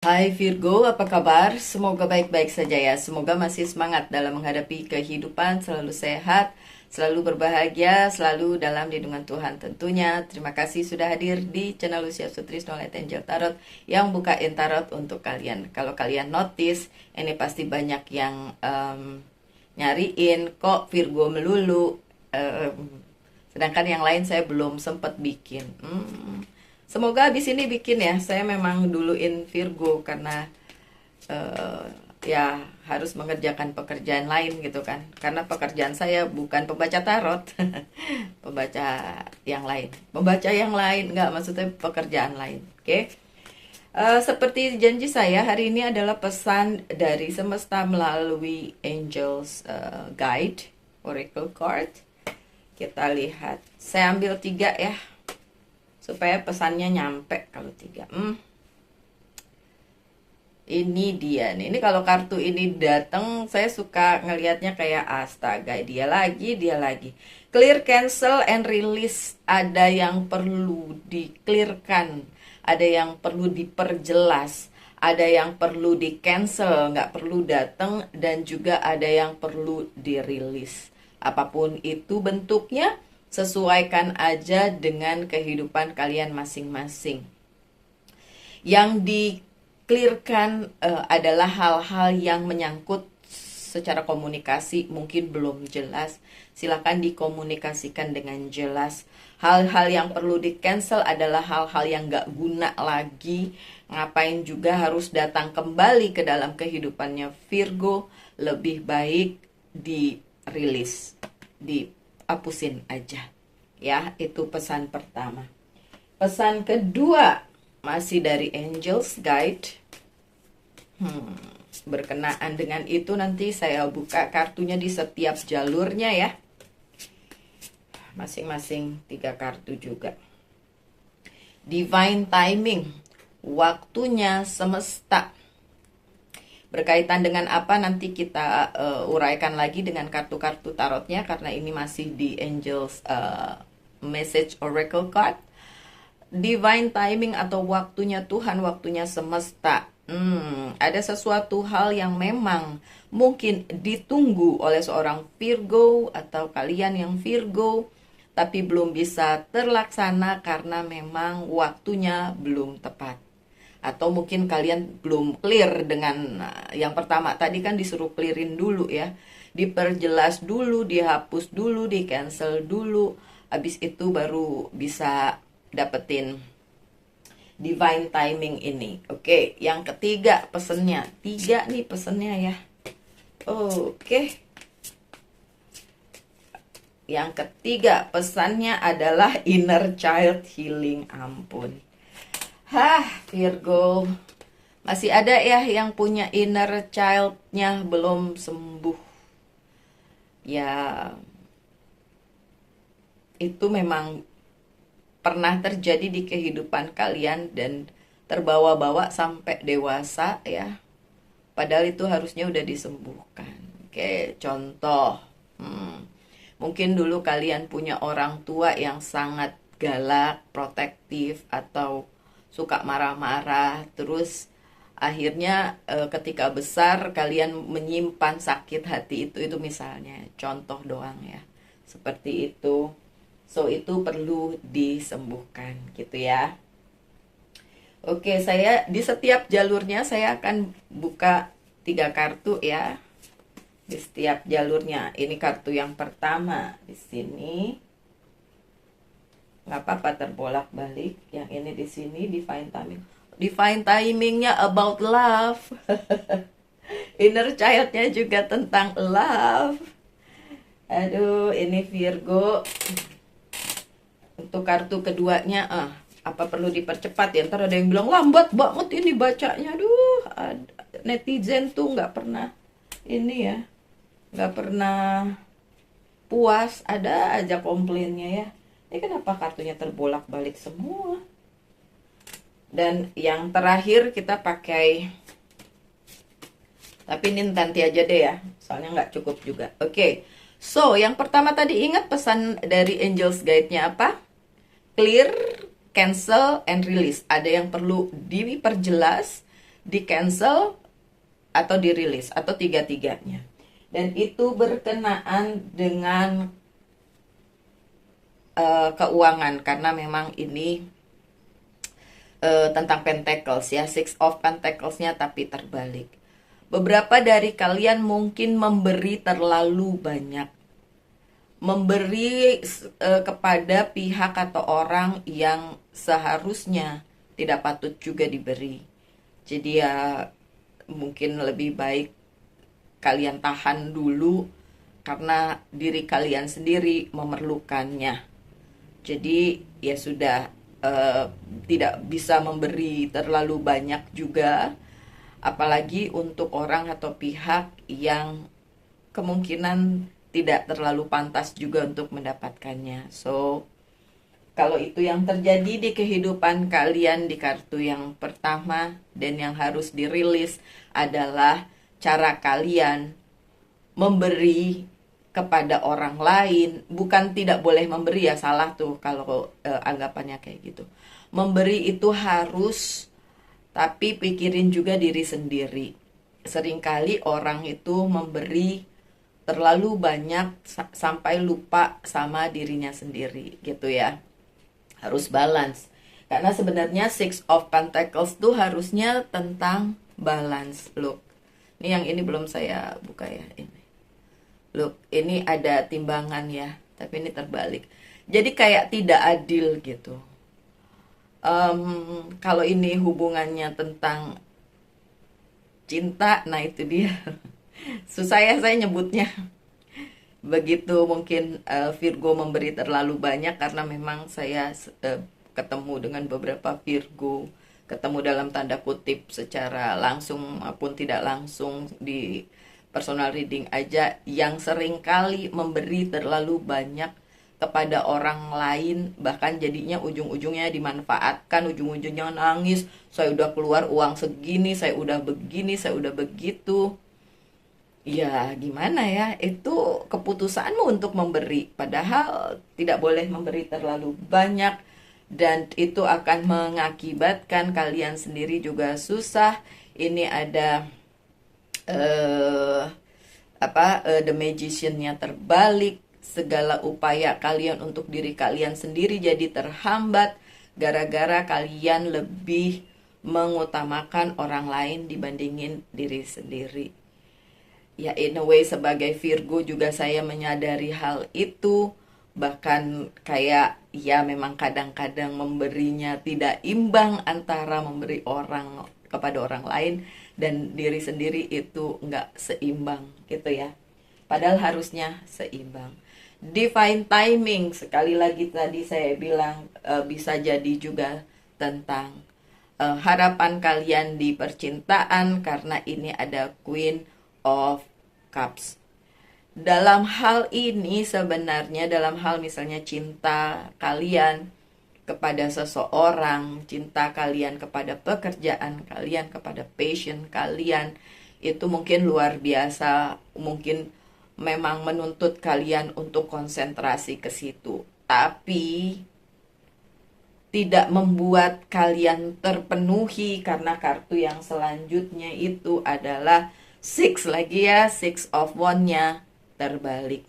Hai Virgo, apa kabar? Semoga baik-baik saja ya. Semoga masih semangat dalam menghadapi kehidupan, selalu sehat, selalu berbahagia, selalu dalam lindungan Tuhan tentunya. Terima kasih sudah hadir di channel Lucia Sutrisno Light Angel Tarot yang bukain tarot untuk kalian. Kalau kalian notice, ini pasti banyak yang nyariin kok Virgo melulu. Em, Sedangkan yang lain saya belum sempat bikin. Semoga habis ini bikin ya. Saya memang duluin Virgo karena eh, ya harus mengerjakan pekerjaan lain gitu kan. Karena pekerjaan saya bukan pembaca tarot, pembaca yang lain. Pembaca yang lain nggak, maksudnya pekerjaan lain. Oke. Seperti janji saya, hari ini adalah pesan dari semesta melalui Angels Guide Oracle Card. Kita lihat. Saya ambil 3 ya, supaya pesannya nyampe kalau 3. Ini dia nih. Ini kalau kartu ini datang, saya suka ngelihatnya kayak astaga, dia lagi, dia lagi. Clear, cancel, and release. Ada yang perlu di-clearkan, ada yang perlu diperjelas, ada yang perlu di-cancel, nggak perlu datang, dan juga ada yang perlu dirilis. Apapun itu bentuknya, sesuaikan aja dengan kehidupan kalian masing-masing. Yang di-clearkan adalah hal-hal yang menyangkut secara komunikasi mungkin belum jelas. Silakan dikomunikasikan dengan jelas. Hal-hal yang perlu di-cancel adalah hal-hal yang gak guna lagi. Ngapain juga harus datang kembali ke dalam kehidupannya Virgo. Lebih baik dirilis, dihapusin aja. Ya, itu pesan pertama. Pesan kedua masih dari Angels Guide. Berkenaan dengan itu nanti saya buka kartunya di setiap jalurnya ya. Masing-masing 3 kartu juga. Divine timing, waktunya semesta. Berkaitan dengan apa nanti kita uraikan lagi dengan kartu-kartu tarotnya, karena ini masih di Angels Message Oracle Card. Divine timing atau waktunya Tuhan, waktunya semesta. Ada sesuatu hal yang memang mungkin ditunggu oleh seorang Virgo atau kalian yang Virgo, tapi belum bisa terlaksana karena memang waktunya belum tepat. Atau mungkin kalian belum clear dengan yang pertama tadi kan, disuruh clearin dulu ya. Diperjelas dulu, dihapus dulu, di cancel dulu. Habis itu baru bisa dapetin divine timing ini. Oke, yang ketiga pesennya. 3 nih pesennya ya. Oke. Yang ketiga pesannya adalah inner child healing. Ampun. Virgo. Masih ada ya yang punya inner child-nya belum sembuh. Ya, itu memang pernah terjadi di kehidupan kalian dan terbawa-bawa sampai dewasa ya. Padahal itu harusnya udah disembuhkan. Oke, contoh. Mungkin dulu kalian punya orang tua yang sangat galak, protektif, atau suka marah-marah. Terus akhirnya ketika besar kalian menyimpan sakit hati itu misalnya. Contoh doang ya. Seperti itu. So itu perlu disembuhkan gitu ya. Oke, saya di setiap jalurnya saya akan buka 3 kartu ya. Di setiap jalurnya. Ini kartu yang pertama di sini. Nggak apa-apa terbolak-balik. Yang ini di sini divine timing. Divine timingnya about love. Inner child-nya juga tentang love. Aduh, ini Virgo. Untuk kartu keduanya, apa perlu dipercepat ya? Ntar ada yang bilang lambat banget ini bacanya. Aduh, netizen tuh nggak pernah ini ya, nggak pernah puas, ada aja komplainnya ya. Ini kenapa kartunya terbolak-balik semua? Dan yang terakhir kita pakai, tapi ini nanti aja deh ya, soalnya nggak cukup juga. Oke. So, yang pertama tadi ingat pesan dari Angels Guide-nya apa? Clear, cancel, and release. Ada yang perlu diperjelas, di cancel atau dirilis atau tiga-tiganya. Dan itu berkenaan dengan keuangan karena memang ini tentang Pentacles ya, Six of Pentacles-nya tapi terbalik. Beberapa dari kalian mungkin memberi terlalu banyak, memberi kepada pihak atau orang yang seharusnya tidak patut juga diberi. Jadi ya mungkin lebih baik kalian tahan dulu karena diri kalian sendiri memerlukannya. Jadi ya sudah, tidak bisa memberi terlalu banyak juga, apalagi untuk orang atau pihak yang kemungkinan tidak terlalu pantas juga untuk mendapatkannya. So, kalau itu yang terjadi di kehidupan kalian di kartu yang pertama, dan yang harus dirilis adalah cara kalian memberi kepada orang lain. Bukan tidak boleh memberi ya, salah tuh kalau anggapannya kayak gitu. Memberi itu harus, tapi pikirin juga diri sendiri. Seringkali orang itu memberi terlalu banyak sampai lupa sama dirinya sendiri gitu ya. Harus balance. Karena sebenarnya Six of Pentacles tuh harusnya tentang balance. Look, ini yang ini belum saya buka ya, ini. Look, ini ada timbangan ya, tapi ini terbalik. Jadi kayak tidak adil gitu. Kalau ini hubungannya tentang cinta, nah itu dia. Susah ya saya nyebutnya. Begitu mungkin Virgo memberi terlalu banyak karena memang saya ketemu dengan beberapa Virgo, ketemu dalam tanda kutip secara langsung maupun tidak langsung di personal reading aja, yang sering kali memberi terlalu banyak kepada orang lain, bahkan jadinya ujung-ujungnya dimanfaatkan, ujung-ujungnya nangis, saya udah keluar uang segini, saya udah begini, saya udah begitu. Ya gimana ya, itu keputusanmu untuk memberi, padahal tidak boleh memberi terlalu banyak, dan itu akan mengakibatkan kalian sendiri juga susah. Ini ada The Magician-nya terbalik. Segala upaya kalian untuk diri kalian sendiri jadi terhambat gara-gara kalian lebih mengutamakan orang lain dibandingin diri sendiri. Ya in a way sebagai Virgo juga saya menyadari hal itu. Bahkan kayak ya memang kadang-kadang memberinya tidak imbang antara memberi orang kepada orang lain dan diri sendiri, itu nggak seimbang gitu ya. Padahal harusnya seimbang. Divine timing, sekali lagi tadi saya bilang bisa jadi juga tentang harapan kalian di percintaan, karena ini ada Queen of Cups. Dalam hal ini sebenarnya, dalam hal misalnya cinta kalian kepada seseorang, cinta kalian kepada pekerjaan kalian, kepada passion kalian, itu mungkin luar biasa, mungkin memang menuntut kalian untuk konsentrasi ke situ, tapi tidak membuat kalian terpenuhi, karena kartu yang selanjutnya itu adalah Six lagi ya, Six of Wands-nya terbalik.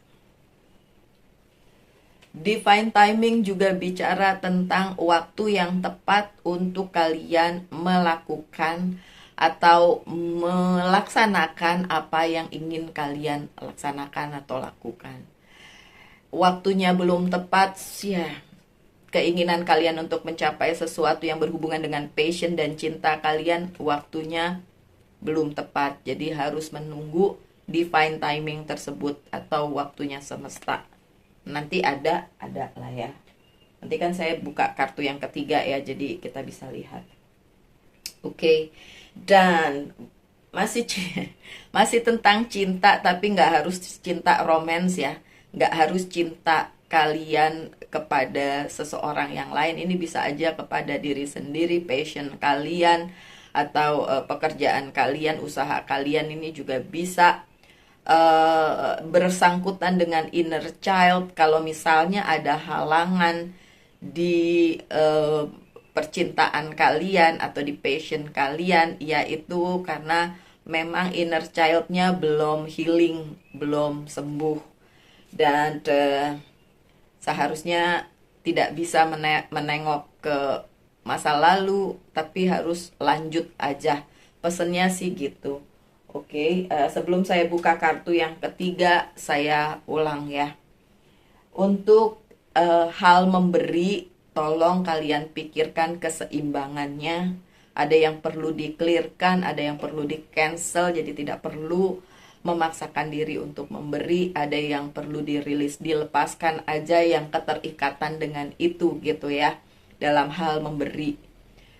Divine timing juga bicara tentang waktu yang tepat untuk kalian melakukan atau melaksanakan apa yang ingin kalian laksanakan atau lakukan. Waktunya belum tepat ya, keinginan kalian untuk mencapai sesuatu yang berhubungan dengan passion dan cinta kalian, waktunya belum tepat. Jadi harus menunggu divine timing tersebut atau waktunya semesta. Nanti ada lah ya. Nanti kan saya buka kartu yang ketiga ya, jadi kita bisa lihat. Oke. Dan masih tentang cinta, tapi nggak harus cinta romance ya. Nggak harus cinta kalian kepada seseorang yang lain. Ini bisa aja kepada diri sendiri, passion kalian, atau pekerjaan kalian, usaha kalian. Ini juga bisa bersangkutan dengan inner child. Kalau misalnya ada halangan di percintaan kalian atau di passion kalian, yaitu karena memang inner child-nya belum healing, belum sembuh. Dan seharusnya tidak bisa menengok ke masa lalu, tapi harus lanjut aja. Pesennya sih gitu. Oke, sebelum saya buka kartu yang ketiga, saya ulang ya. Untuk hal memberi, tolong kalian pikirkan keseimbangannya. Ada yang perlu di-clearkan, ada yang perlu di-cancel, jadi tidak perlu memaksakan diri untuk memberi. Ada yang perlu dirilis, dilepaskan aja yang keterikatan dengan itu gitu ya. Dalam hal memberi,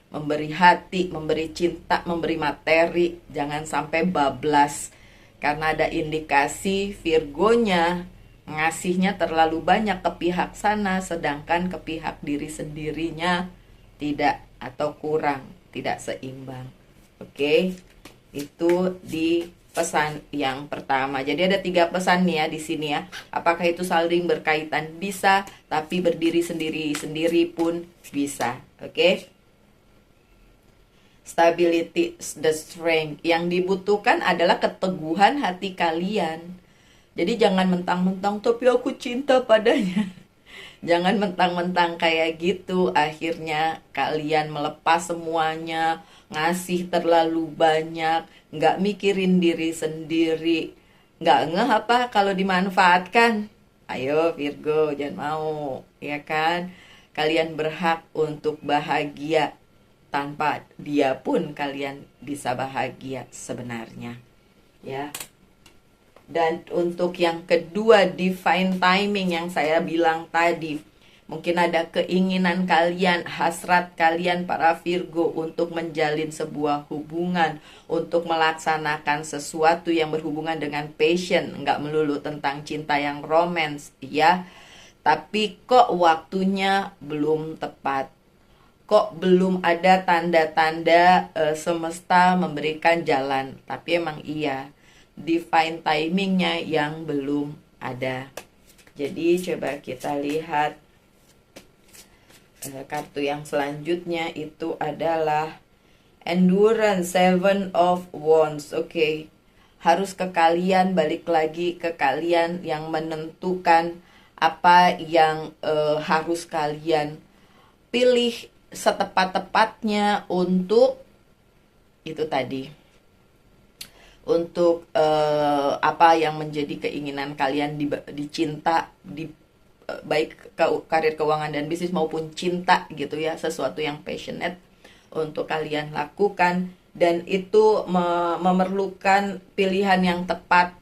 memberi hati, memberi cinta, memberi materi, jangan sampai bablas. Karena ada indikasi Virgonya ngasihnya terlalu banyak ke pihak sana, sedangkan ke pihak diri sendirinya tidak atau kurang, tidak seimbang. Oke, itu di pesan yang pertama. Jadi ada 3 pesan nih ya di sini ya. Apakah itu saling berkaitan? Bisa, tapi berdiri sendiri-sendiri pun bisa. Oke. Stability, the strength. Yang dibutuhkan adalah keteguhan hati kalian. Jadi jangan mentang-mentang tapi aku cinta padanya. Jangan mentang-mentang kayak gitu. Akhirnya kalian melepas semuanya, ngasih terlalu banyak, nggak mikirin diri sendiri, nggak ngeh apa kalau dimanfaatkan. Ayo Virgo, jangan mau, ya kan? Kalian berhak untuk bahagia. Tanpa dia pun kalian bisa bahagia sebenarnya. Ya. Dan untuk yang kedua, divine timing yang saya bilang tadi, mungkin ada keinginan kalian, hasrat kalian para Virgo untuk menjalin sebuah hubungan, untuk melaksanakan sesuatu yang berhubungan dengan passion, nggak melulu tentang cinta yang romance, ya. Tapi kok waktunya belum tepat, kok belum ada tanda-tanda semesta memberikan jalan. Tapi emang iya, divine timingnya yang belum ada. Jadi coba kita lihat kartu yang selanjutnya itu adalah Endurance, 7 of Wands. Oke. Harus ke kalian, balik lagi ke kalian yang menentukan apa yang harus kalian pilih setepat-tepatnya untuk itu tadi. Untuk apa yang menjadi keinginan kalian di cinta, di baik karir, keuangan, dan bisnis maupun cinta gitu ya, sesuatu yang passionate untuk kalian lakukan. Dan itu memerlukan pilihan yang tepat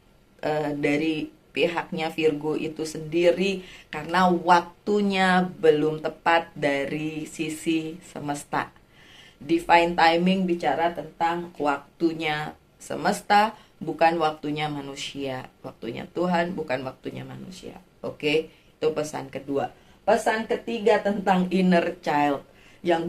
dari pihaknya Virgo itu sendiri, karena waktunya belum tepat dari sisi semesta. Divine timing bicara tentang waktunya semesta, bukan waktunya manusia. Waktunya Tuhan, bukan waktunya manusia. Oke, itu pesan kedua. Pesan ketiga tentang inner child yang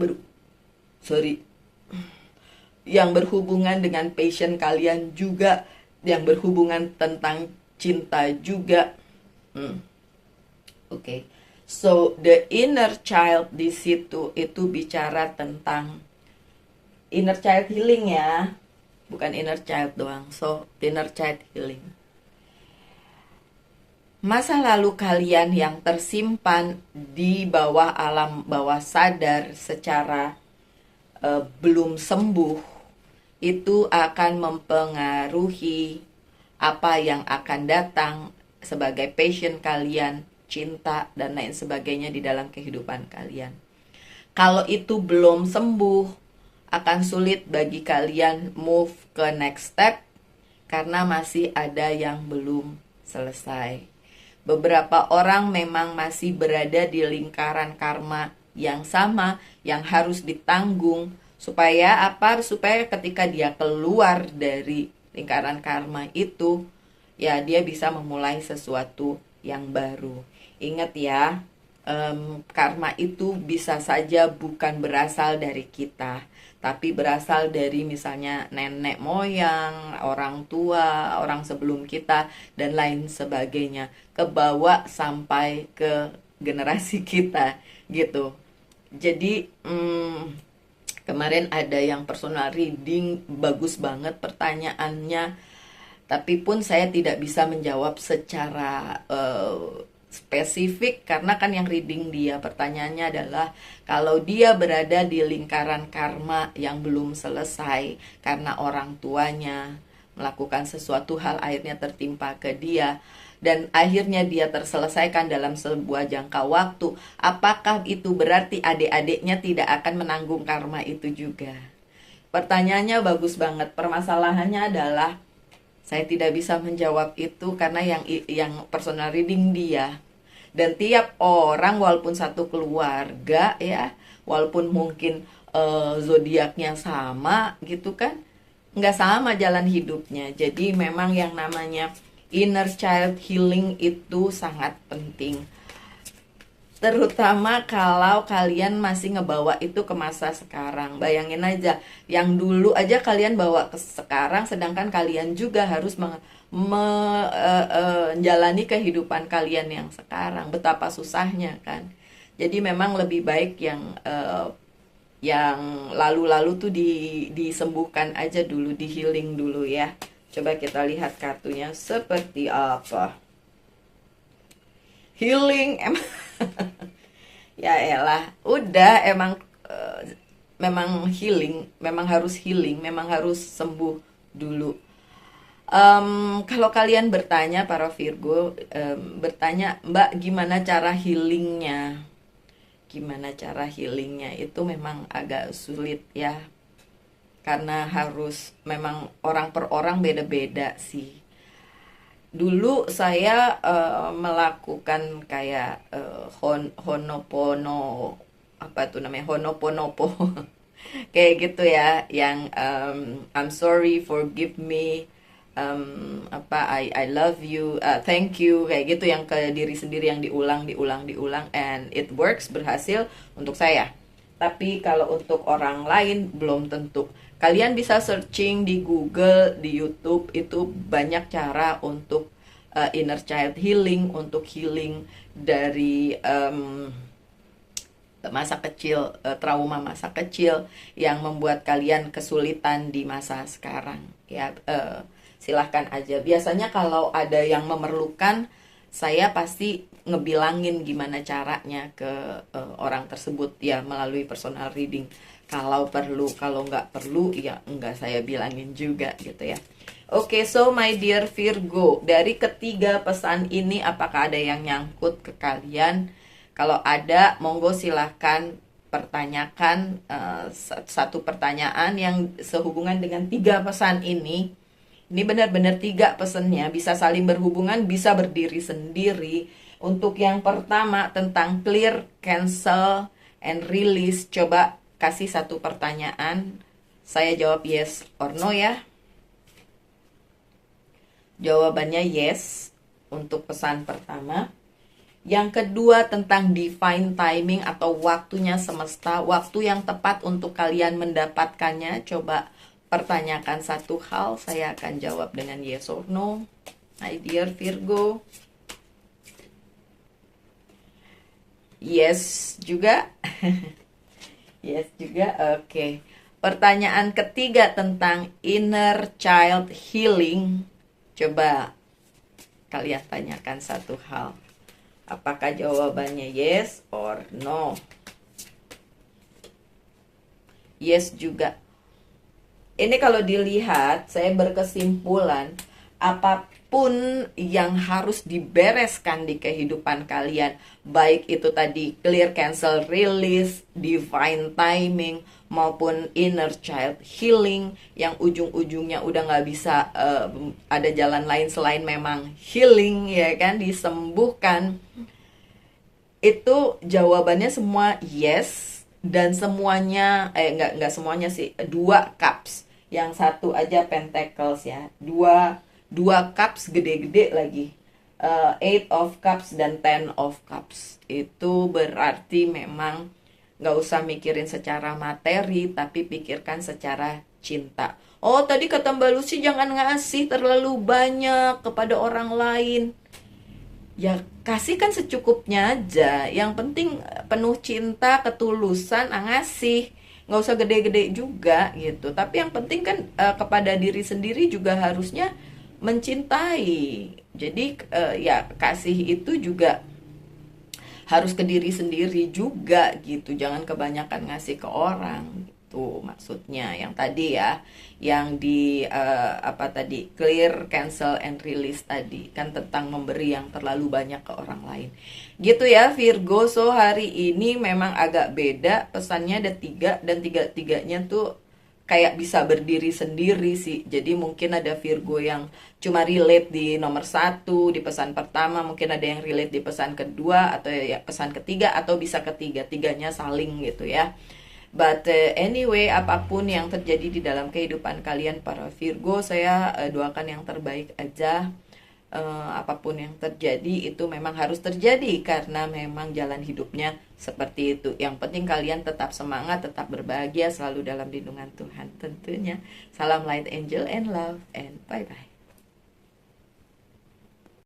yang berhubungan dengan passion kalian juga, yang berhubungan tentang cinta juga. Oke. So the inner child di situ itu bicara tentang inner child healing ya. Bukan inner child doang. So, inner child healing. Masa lalu kalian yang tersimpan di bawah alam bawah sadar secara belum sembuh, itu akan mempengaruhi apa yang akan datang sebagai passion kalian, cinta, dan lain sebagainya di dalam kehidupan kalian. Kalau itu belum sembuh, akan sulit bagi kalian move ke next step karena masih ada yang belum selesai. Beberapa orang memang masih berada di lingkaran karma yang sama, yang harus ditanggung. Supaya apa? Supaya ketika dia keluar dari lingkaran karma itu, ya dia bisa memulai sesuatu yang baru. Ingat ya, karma itu bisa saja bukan berasal dari kita, tapi berasal dari misalnya nenek moyang, orang tua, orang sebelum kita, dan lain sebagainya, kebawa sampai ke generasi kita gitu. Jadi kemarin ada yang personal reading, bagus banget pertanyaannya. Tapi pun saya tidak bisa menjawab secara spesifik karena kan yang reading dia pertanyaannya adalah kalau dia berada di lingkaran karma yang belum selesai karena orang tuanya melakukan sesuatu hal akhirnya tertimpa ke dia dan akhirnya dia terselesaikan dalam sebuah jangka waktu, apakah itu berarti adik-adiknya tidak akan menanggung karma itu juga? Pertanyaannya bagus banget. Permasalahannya adalah saya tidak bisa menjawab itu karena yang personal reading dia. Dan tiap orang walaupun satu keluarga ya, walaupun mungkin zodiaknya sama gitu kan, nggak sama jalan hidupnya. Jadi memang yang namanya inner child healing itu sangat penting. Terutama kalau kalian masih ngebawa itu ke masa sekarang. Bayangin aja, yang dulu aja kalian bawa ke sekarang, sedangkan kalian juga harus menjalani kehidupan kalian yang sekarang. Betapa susahnya kan. Jadi memang lebih baik yang lalu-lalu tuh disembuhkan aja dulu, di healing dulu ya. Coba kita lihat kartunya seperti apa. Healing emang ya elah, udah emang memang healing, memang harus healing, memang harus sembuh dulu. Kalau kalian bertanya para Virgo, bertanya Mbak gimana cara healingnya? Gimana cara healingnya itu memang agak sulit ya, karena harus memang orang per orang beda-beda sih. Dulu saya melakukan kayak honopono, apa tuh namanya, honoponopo kayak gitu ya, yang I'm sorry, forgive me, I love you, thank you, kayak gitu, yang ke diri sendiri, yang diulang, and it works, berhasil untuk saya. Tapi kalau untuk orang lain belum tentu. Kalian bisa searching di Google, di YouTube, itu banyak cara untuk inner child healing, untuk healing dari masa kecil, trauma masa kecil yang membuat kalian kesulitan di masa sekarang. Ya, silahkan aja. Biasanya kalau ada yang memerlukan, saya pasti ngebilangin gimana caranya ke orang tersebut ya, melalui personal reading. Kalau perlu, kalau nggak perlu ya nggak saya bilangin juga gitu ya. Oke, so my dear Virgo, dari ketiga pesan ini apakah ada yang nyangkut ke kalian? Kalau ada, monggo silahkan pertanyakan satu pertanyaan yang sehubungan dengan tiga pesan ini. Ini benar-benar tiga pesannya, bisa saling berhubungan, bisa berdiri sendiri. Untuk yang pertama tentang clear, cancel, and release, coba kasih satu pertanyaan. Saya jawab yes or no ya. Jawabannya yes untuk pesan pertama. Yang kedua tentang divine timing atau waktunya semesta, waktu yang tepat untuk kalian mendapatkannya. Coba pertanyakan satu hal, saya akan jawab dengan yes or no. My dear Virgo. Yes juga. Yes juga, oke. Pertanyaan ketiga tentang inner child healing. Coba kalian tanyakan satu hal. Apakah jawabannya yes or no? Yes juga. Ini kalau dilihat, saya berkesimpulan, apapun yang harus dibereskan di kehidupan kalian, baik itu tadi clear, cancel, release, divine timing, maupun inner child healing, yang ujung-ujungnya udah nggak bisa ada jalan lain selain memang healing ya kan, disembuhkan, itu jawabannya semua yes. Dan semuanya nggak semuanya sih, 2 cups, yang satu aja pentacles ya, dua cups gede-gede lagi, 8 of cups dan 10 of cups. Itu berarti memang nggak usah mikirin secara materi, tapi pikirkan secara cinta. Oh, tadi kata Mbak Lucy jangan ngasih terlalu banyak kepada orang lain. Ya kasih kan secukupnya aja. Yang penting penuh cinta, ketulusan, ngasih. Nggak usah gede-gede juga gitu. Tapi yang penting kan kepada diri sendiri juga harusnya mencintai. Jadi ya kasih itu juga harus ke diri sendiri juga gitu. Jangan kebanyakan ngasih ke orang gitu maksudnya. Yang tadi ya, yang di apa tadi, clear, cancel and release tadi kan tentang memberi yang terlalu banyak ke orang lain. Gitu ya Virgo. So hari ini memang agak beda, pesannya ada tiga dan tiga-tiganya tuh kayak bisa berdiri sendiri sih. Jadi mungkin ada Virgo yang cuma relate di nomor satu, di pesan pertama, mungkin ada yang relate di pesan kedua, atau ya pesan ketiga, atau bisa ketiga-tiganya saling gitu ya. But anyway, apapun yang terjadi di dalam kehidupan kalian para Virgo, saya doakan yang terbaik aja. Apapun yang terjadi itu memang harus terjadi karena memang jalan hidupnya seperti itu. Yang penting kalian tetap semangat, tetap berbahagia, selalu dalam lindungan Tuhan tentunya. Salam light angel and love and bye bye.